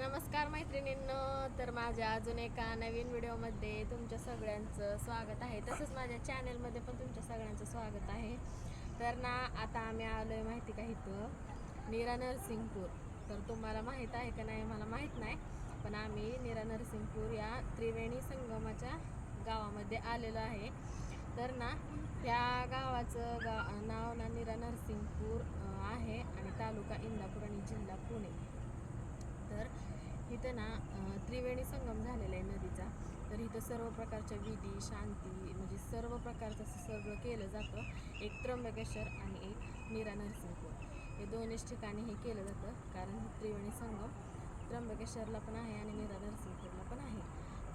नमस्कार मैत्रिणींनो, तर माझ्या अजून एका नवीन व्हिडिओमध्ये तुमच्या सगळ्यांचं स्वागत आहे. तसंच माझ्या चॅनलमध्ये पण तुमच्या सगळ्यांचं स्वागत आहे. तर ना आता आम्ही आलो आहे माहिती का इथं नीरा नरसिंगपूर. तर तुम्हाला माहीत आहे का नाही मला माहीत नाही, पण आम्ही नीरा नरसिंगपूर या त्रिवेणी संगमाच्या गावामध्ये आलेलो आहे. तर ना त्या गावाचं नाव ना नीरा नरसिंगपूर आहे आणि तालुका इंदापूर आणि जिल्हा पुणे. तर इथं ना त्रिवेणी संगम झालेला आहे नदीचा. तर इथं सर्व प्रकारच्या विधी शांती म्हणजे सर्व प्रकारचं सगळं केलं जातं. एक त्र्यंबकेश्वर आणि एक नीरा नरसिंगपूर हे दोन्हीच ठिकाणी हे केलं जातं, कारण त्रिवेणी संगम त्र्यंबकेश्वरला पण आहे आणि नीरा नरसिंगपूरला पण आहे.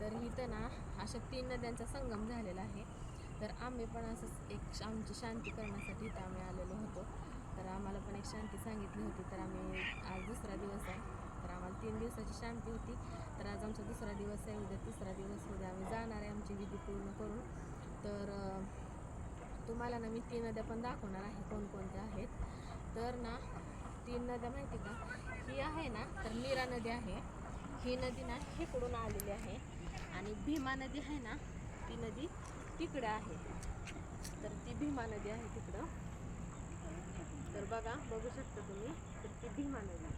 तर इथं ना अशा 3 नद्यांचा संगम झालेला आहे. तर आम्ही पण असंच एक आमची शांती करण्यासाठी इथं आम्ही आलेलो होतो. तर आम्हाला पण एक शांती सांगितली होती. तर आम्ही आज दुसरा दिवस आहे, तर आम्हाला 3 दिवसाची शांती होती. तर आज आमचा दुसरा दिवस आहे, उद्या तिसरा दिवस. उद्या आम्ही जाणार आहे आमची विधी पूर्ण करून. तर तुम्हाला ना मी 3 नद्या पण दाखवणार आहे कोणकोणत्या आहेत. तर ना 3 नद्या माहिती का, ही आहे ना तर नीरा नदी आहे. ही नदी ना इकडून आलेली आहे आणि भीमा नदी आहे ना ती नदी तिकडं आहे. तर ती भीमा नदी आहे तिकडं. तर बघू शकता तुम्ही, तर ती भीमा नदी.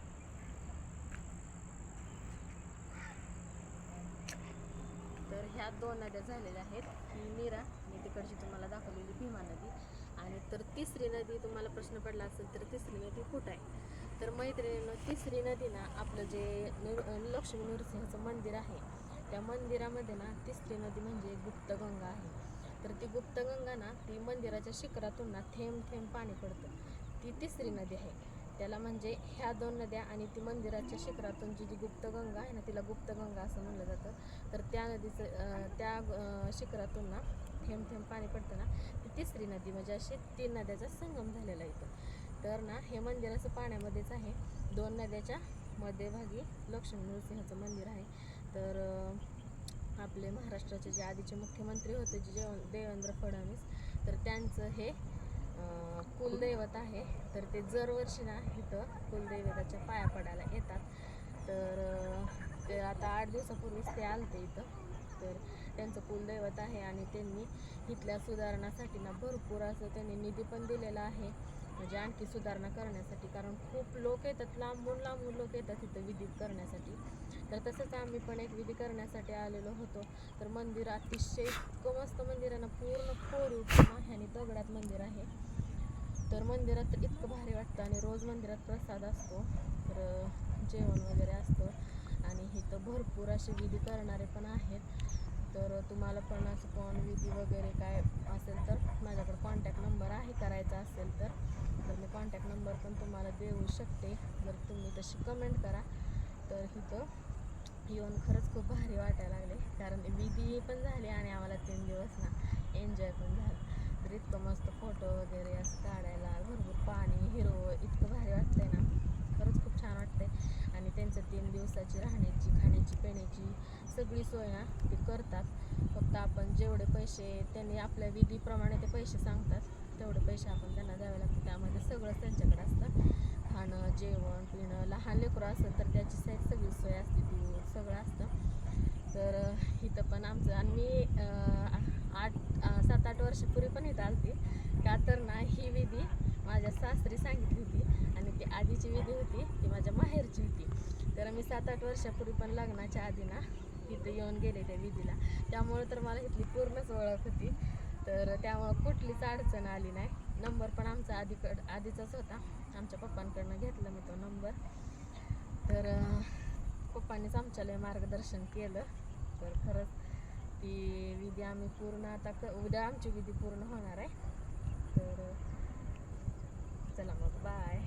तर ह्या 2 नद्या झालेल्या आहेत, ही नीरा आणि तिकडची तुम्हाला दाखवलेली भीमा नदी. आणि तर तिसरी नदी तुम्हाला प्रश्न पडला असेल, तर तिसरी नदी कुठं आहे. तर मैत्रिणींनो, तिसरी नदी ना आपलं जे लक्ष्मी नरसिंहचं मंदिर आहे त्या मंदिरामध्ये ना तिसरी नदी म्हणजे गुप्तगंगा आहे. तर ती गुप्तगंगा ना ती मंदिराच्या शिखरातून ना थेंब थेंब पाणी पडतं, ती तिसरी नदी आहे. त्याला म्हणजे ह्या 2 नद्या आणि ती मंदिराच्या शिखरातून जी गुप्तगंगा आहे ना तिला गुप्तगंगा असं म्हणलं जातं. तर त्या नदीचं त्या शिखरातून ना थेंब थेंब पाणी पडतं ना ती तिसरी नदी, म्हणजे असे 3 नद्याचा संगम झालेला इथं. तर ना हे मंदिर असं पाण्यामध्येच आहे. 2 नद्याच्या मध्यभागी लक्ष्मी नरसिंहाचं मंदिर आहे. तर आपले महाराष्ट्राचे जे आधीचे मुख्यमंत्री होते देवेंद्र फडणवीस, तर त्यांचं हे कुलदैवत आहे. तर ते दरवर्षी ना इथं कुलदैवताच्या पाया पडायला येतात. तर ते आता 8 दिवसापूर्वीच ते आलते इथं. तर त्यांचं कुलदैवत आहे आणि त्यांनी इथल्या सुधारणासाठी ना भरपूर असं त्यांनी निधी पण दिलेला आहे, म्हणजे आणखी सुधारणा करण्यासाठी. कारण खूप लोक येतात, लांबून लांबून लोक येतात इथं विधी करण्यासाठी. तर तसंच आम्ही पण एक विधी करण्यासाठी आलेलो होतो. तर मंदिर अतिशय इतकं मस्त मंदिर आहे ना, पूर्ण कोरीव ह्याने दगडात मंदिर आहे. तर मंदिरात इतकं भारी वाटतं आणि रोज मंदिरात प्रसाद असतो, तर जेवण वगैरे असतं आणि इथं भरपूर असे विधी करणारे पण आहेत. तर तुम्हाला पण असं कोण विधी वगैरे काय असेल तर माझ्याकडे कॉन्टॅक्ट नंबर आहे, करायचा असेल तर मी कॉन्टॅक्ट नंबर पण तुम्हाला देऊ शकते, जर तुम्ही तशी कमेंट करा. तर इथं येऊन खरंच खूप भारी वाटायला लागले, कारण विधी पण झाली आणि आम्हाला 3 दिवस ना एन्जॉय पण झालं. तर इतकं मस्त फोटो वगैरे असं काढायला, भरपूर पाणी हिरवं इतकं भारी वाटतंय ना, खरंच खूप छान वाटतंय. आणि त्यांचं 3 दिवसाची राहण्याची खाण्याची पिण्याची सगळी सोय ना ते करतात. फक्त आपण जेवढे पैसे त्यांनी आपल्या विधीप्रमाणे ते पैसे सांगतात तेवढे पैसे आपण त्यांना द्यावे लागतात. त्यामध्ये सगळंच त्यांच्याकडे असतं, खाणं जेवण पिणं. लहान लेकरं असेल तर त्याची सगळी सोय असते, दूध सगळं असतं. तर इथं पण आमचं आणि मी 7-8 वर्षापूर्वी पण इथं आलती का, तर ना ही विधी माझ्या सासरी सांगितली होती आणि ती आधीची विधी होती ती माझ्या माहेरची होती. तर मी 7-8 वर्षापूर्वी पण लग्नाच्या आधी ना इथं येऊन गेले त्या विधीला. त्यामुळं तर मला इथली पूर्णच ओळख होती. तर त्यामुळं कुठलीच अडचण आली नाही. नंबर पण आमचा आधीचाच होता, आमच्या पप्पांकडनं घेतला मी तो नंबर. तर पप्पांनीच आमच्याला मार्गदर्शन केलं. तर खरंच ती विधी आम्ही पूर्ण आता उद्या आमची विधी पूर्ण होणार आहे. तर चला मग बाय.